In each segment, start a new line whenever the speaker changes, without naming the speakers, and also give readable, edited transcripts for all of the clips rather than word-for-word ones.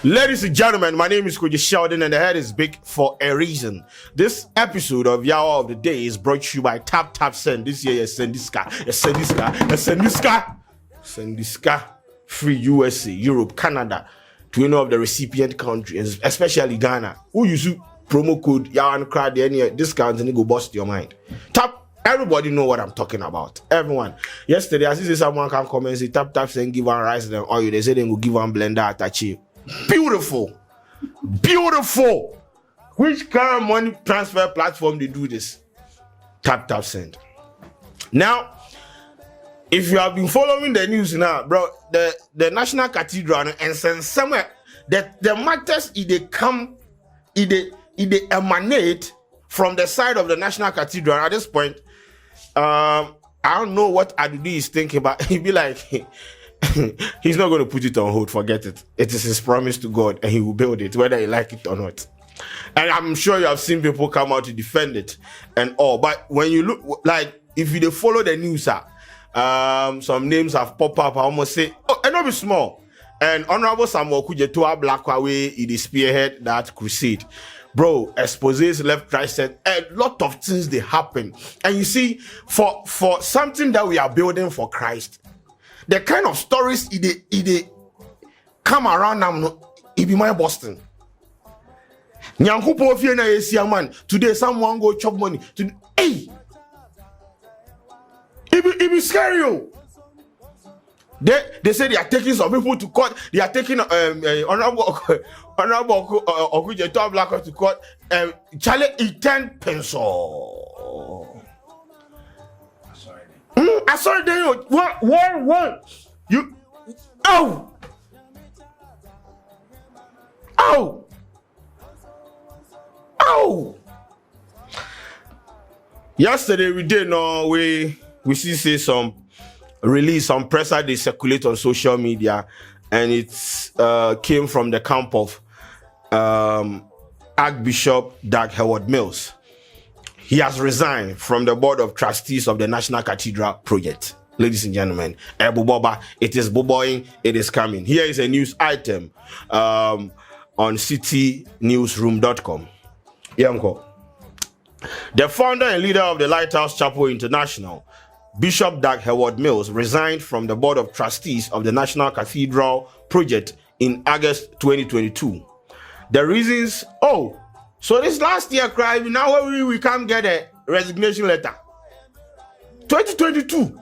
Ladies and gentlemen, my name is Sheldon and the head is big for a reason. This episode of Yawa of the Day is brought to you by Tap Send. This year, Send this car. Free USA, Europe, Canada, to any of the recipient countries, especially Ghana. Who use promo code Yawan Crowd, any discounts and it go bust your mind. Tap. Everybody know what I'm talking about. Everyone. Yesterday, I see someone can come and say Tap Send give one rice and oil. They say they will give one blender attache. Beautiful. Which kind of money transfer platform they do this? Tap Send. Now, if you have been following the news now, bro, the National Cathedral and somewhere that the matters they emanate from the side of the National Cathedral. At this point, I don't know what Adudi is thinking, but he'd be like, he's not going to put it on hold. Forget it. It is his promise to God, and he will build it, whether you like it or not. And I'm sure you have seen people come out to defend it and all. But when you look, like, if you follow the news, some names have popped up. I almost say, oh, and not be small. And Honorable Samuel Kujetua Blackway, he spearhead that crusade. Bro, exposes left, right, said a lot of things they happen. And you see, for something that we are building for Christ, the kind of stories they come around now, it be my Boston. Nyankupo fie na yesia man. Today someone go chop money. Hey, it be scary. They say they are taking some people to court. They are taking honorable Okujeto Black to court. Charlie, it 10 pencil. I saw it there. What? You. Oh. Yesterday we did know we see some release, some presser they circulate on social media, and it came from the camp of Archbishop Dag Heward-Mills. He has resigned from the board of trustees of the National Cathedral Project. Ladies and gentlemen, it is boboing, it is coming. Here is a news item on citynewsroom.com. Yanko. The founder and leader of the Lighthouse Chapel International, Bishop Dag Heward-Mills, resigned from the board of trustees of the National Cathedral Project in August 2022. The reasons, so this last year, now we can't get a resignation letter. 2022,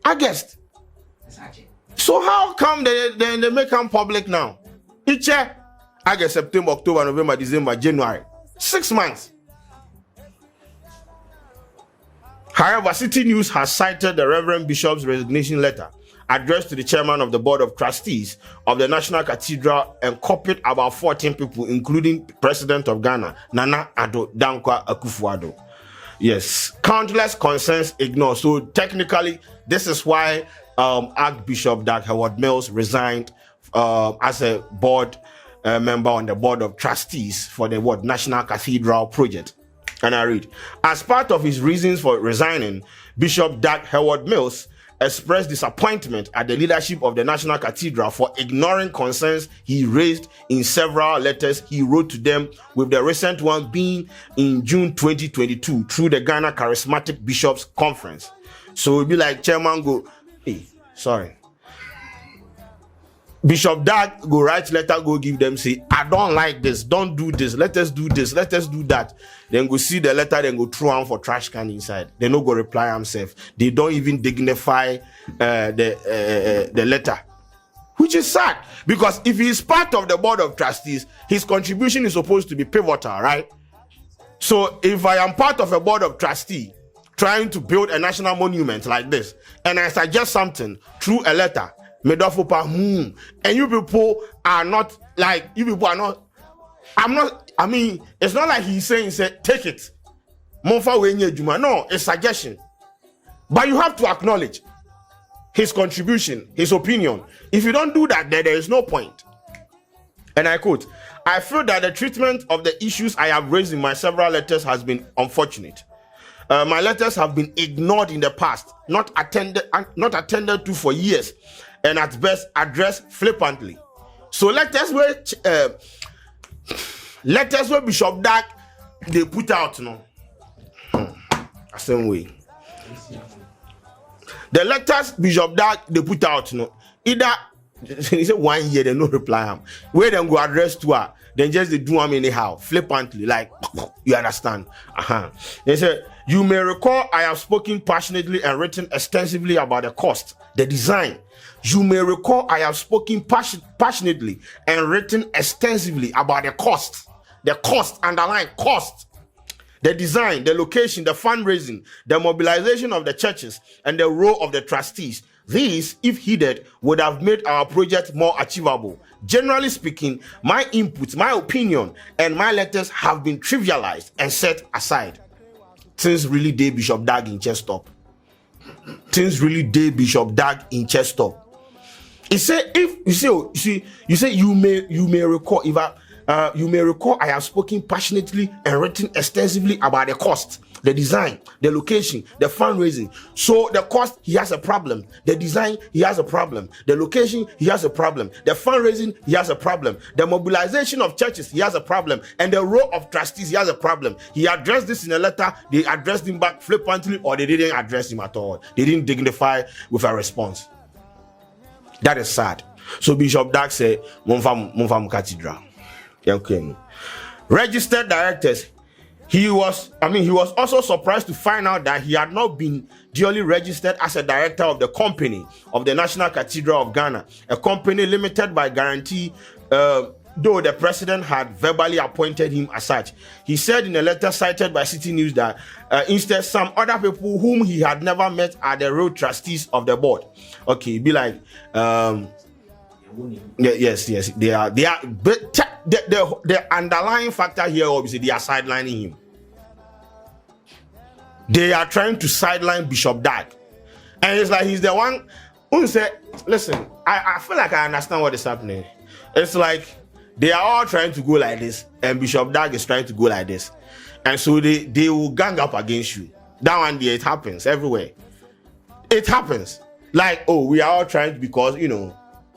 August. So how come they make them public now? Each year, August, September, October, November, December, January. 6 months. However, City News has cited the Reverend Bishop's resignation letter addressed to the chairman of the board of trustees of the National Cathedral and copied about 14 people, including President of Ghana, Nana Addo Dankwa Akufo-Addo. Yes, countless concerns ignored. So technically, this is why Archbishop Dag Heward-Mills resigned as a board member on the board of trustees for the National Cathedral Project. And I read, as part of his reasons for resigning, Bishop Dag Heward-Mills expressed disappointment at the leadership of the National Cathedral for ignoring concerns he raised in several letters he wrote to them, with the recent one being in June 2022 through the Ghana Charismatic Bishops Conference. So it'll be like chairman go, Bishop Dag go write letter, go give them, say, I don't like this, don't do this, let us do this, let us do that. Then go see the letter, then go throw on for trash can inside. They no go reply himself. They don't even dignify the letter, which is sad, because if he's part of the board of trustees, his contribution is supposed to be pivotal, right? So if I am part of a board of trustee trying to build a national monument like this, and I suggest something through a letter, and you people are not like, I mean, it's not like he's saying, take it. No, it's suggestion. But you have to acknowledge his contribution, his opinion. If you don't do that, then there is no point. And I quote, I feel that the treatment of the issues I have raised in my several letters has been unfortunate. My letters have been ignored in the past, not attended to for years, and at best addressed flippantly. So letters where Bishop Dag they put out no. Same way. The letters Bishop Dag they put out no. Either he said 1 year they no reply him. Where them go address to her, then just they do them anyhow, flippantly, like you understand. They said, you may recall I have spoken passionately and written extensively about the cost, the design. You may recall I have spoken passionately and written extensively about the cost, underline cost, the design, the location, the fundraising, the mobilization of the churches, and the role of the trustees. These, if heeded, would have made our project more achievable. Generally speaking, my input, my opinion, and my letters have been trivialized and set aside. Things really did Bishop Dag in chest up. Things really did Bishop Dag in chest up. He said, if you may recall, you may recall I have spoken passionately and written extensively about the cost, the design, the location, the fundraising. So the cost, he has a problem. The design, he has a problem. The location, he has a problem. The fundraising, he has a problem. The mobilization of churches, he has a problem. And the role of trustees, he has a problem. He addressed this in a letter. They addressed him back flippantly, or they didn't address him at all. They didn't dignify with a response. That is sad. So Bishop Dag said, Monfam Cathedral. Okay. Registered directors. He was also surprised to find out that he had not been duly registered as a director of the company of the National Cathedral of Ghana, a company limited by guarantee, though the president had verbally appointed him as such. He said in a letter cited by City News that instead some other people whom he had never met are the real trustees of the board. Okay, be like, yes, they are. But the underlying factor here, obviously, they are sidelining him. They are trying to sideline Bishop Dag, and it's like he's the one who said, "Listen, I feel like I understand what is happening." It's like they are all trying to go like this, and Bishop Dag is trying to go like this, and so they will gang up against you. That one day, it happens everywhere. It happens. Like, oh, we are all trying to, because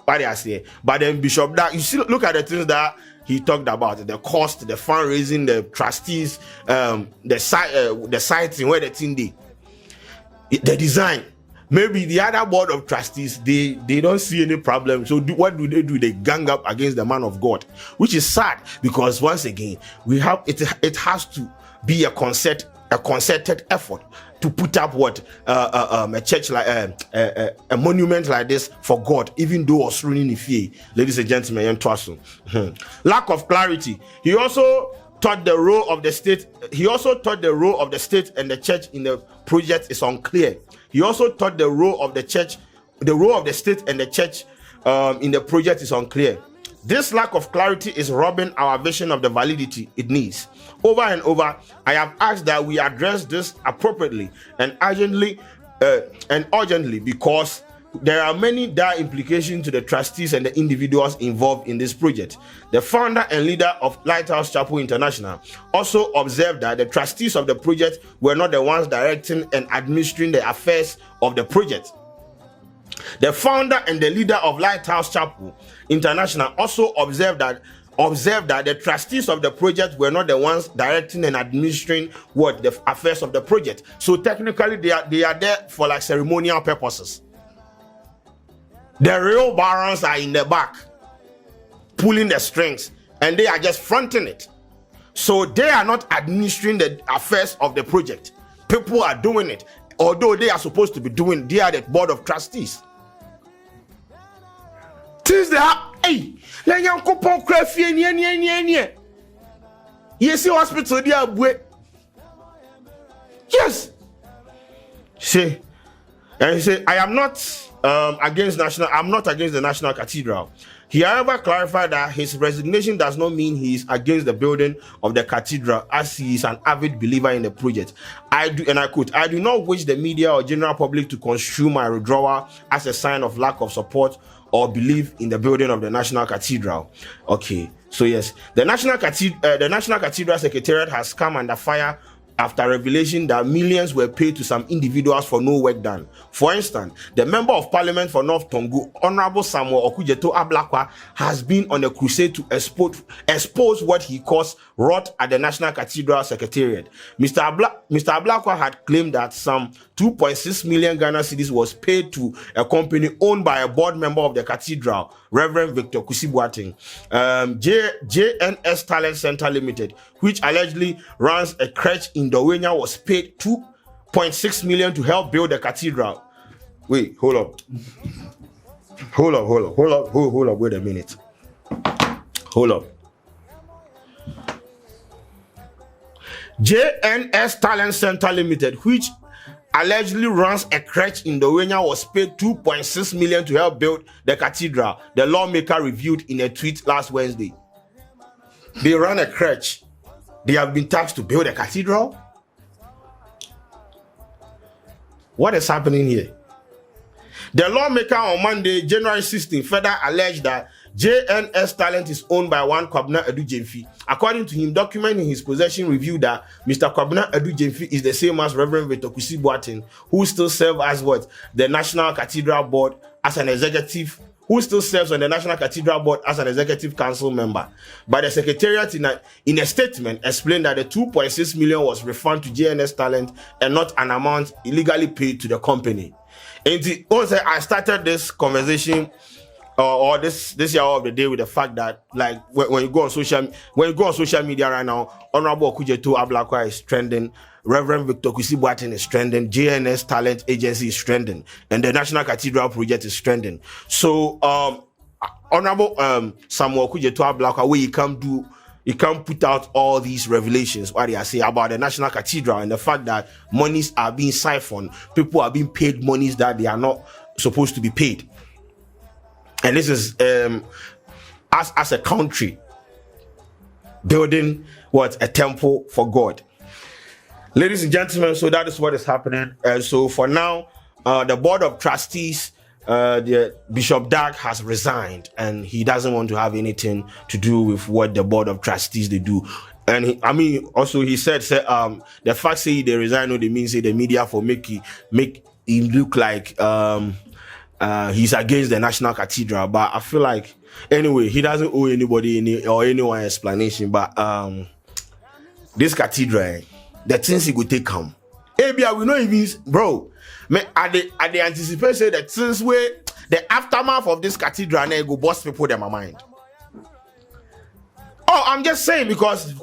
what they are saying. But then Bishop Dag, you see, look at the things that he talked about: the cost, the fundraising, the trustees, the siting where the thing the design. Maybe the other board of trustees, they don't see any problem. So what do? They gang up against the man of God, which is sad, because once again we have it has to be a concerted effort to put up a church like a monument like this for God, even though was ruining the fear. Ladies and gentlemen, lack of clarity. He also taught the role of the state. He also taught the role of the state and the church in the project is unclear. He also taught the role of the church, the role of the state and the church in the project is unclear. This lack of clarity is robbing our vision of the validity it needs. Over and over, I have asked that we address this appropriately and urgently, because there are many dire implications to the trustees and the individuals involved in this project. The founder and leader of Lighthouse Chapel International also observed that the trustees of the project were not the ones directing and administering the affairs of the project. The founder and the leader of Lighthouse Chapel International also observed that the trustees of the project were not the ones directing and administering the affairs of the project. So technically, they are there for like ceremonial purposes. The real barons are in the back, pulling the strings, and they are just fronting it. So they are not administering the affairs of the project. People are doing it, although they are supposed to be doing. They are the board of trustees. Since they are, hey, like young couple craft here. You see hospital there, yes. See, and he said, I'm not against the National Cathedral. He, however, clarified that his resignation does not mean he is against the building of the cathedral, as he is an avid believer in the project. I do not wish the media or general public to construe my withdrawal as a sign of lack of support or belief in the building of the National Cathedral. Okay, so yes, the National Cathedral Secretariat has come under fire after revelation that millions were paid to some individuals for no work done. For instance, the Member of Parliament for North Tongu, Honorable Samuel Okudzeto-Ablakwa, has been on a crusade to expose what he calls rot at the National Cathedral Secretariat. Mr. Ablakwa had claimed that some 2.6 million Ghana cedis was paid to a company owned by a board member of the cathedral, Reverend Victor Kusibwating. JNS Talent Center Limited, which allegedly runs a crèche in Dowenya, was paid 2.6 million to help build the cathedral. Wait, hold up, wait a minute. Hold up. JNS Talent Center Limited, which allegedly runs a crèche in Dowenya, was paid 2.6 million to help build the cathedral, the lawmaker revealed in a tweet last Wednesday. They run a crèche. They have been tasked to build a cathedral. What is happening here? The lawmaker on Monday, January 16, further alleged that JNS Talent is owned by one Kwadwo Addo. According to him, document in his possession revealed that Mr. Kwadwo Addo is the same as Reverend Victor Kusibwating, who still serves as what? The National Cathedral Board as an executive, who still serves on the National Cathedral Board as an executive council member. But the Secretariat in a statement explained that the 2.6 million was refunded to JNS Talent and not an amount illegally paid to the company. And once I started this conversation or this hour of the day with the fact that, like, when you go on social media right now, Honorable Okudzeto-Ablakwa is trending, Reverend Victor Kusibwating is trending, JNS Talent Agency is trending, and the National Cathedral Project is trending. So Honorable Samuel Okudzeto-Ablakwa, where you can put out all these revelations, what they are saying about the National Cathedral and the fact that monies are being siphoned, people are being paid monies that they are not supposed to be paid. And this is as a country building a temple for God. Ladies and gentlemen, so that is what is happening. And so for now, the Board of Trustees, the Bishop Dag has resigned, and he doesn't want to have anything to do with what the Board of Trustees they do. And he said the fact say they resign, no, they mean say the media for make him look like he's against the National Cathedral. But I feel like anyway, he doesn't owe anybody anyone explanation. But this cathedral, the things he could take come. Maybe we know even, bro. I anticipate say that since the aftermath of this cathedral now go bust people in my mind. Oh, I'm just saying because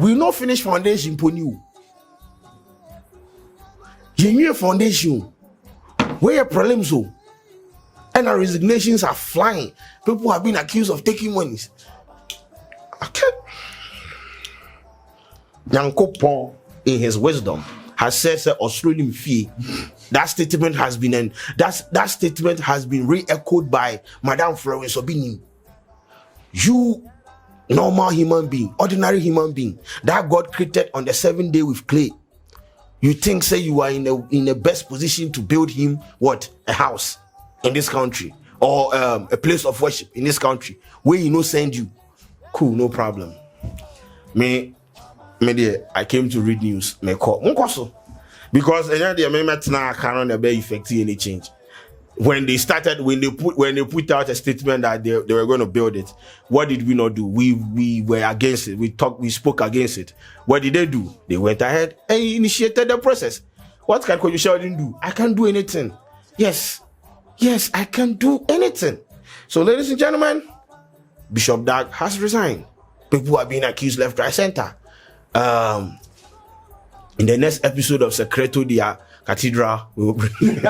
we no finish foundation for you. You new foundation. Where your problems so? And our resignations are flying. People have been accused of taking monies. Okay. Nyankopon, in his wisdom, has said Australian fee. That statement has been re-echoed by Madame Florence Obini. You normal human being, ordinary human being that God created on the 7th day with clay. You think say you are in the best position to build him a house in this country or a place of worship in this country where he no send you. Cool, no problem. Me there, I came to read news. Me call because the amendment now cannot be effective any change. When they put out a statement that they were going to build it, what did we not do? We were against it. We spoke against it. What did they do? They went ahead and initiated the process. What can Sheldon do? I can't do anything. Yes, I can do anything. So, ladies and gentlemen, Bishop Dag has resigned. People are being accused left, right, center. In the next episode of Secreto Dia Cathedral, we will bring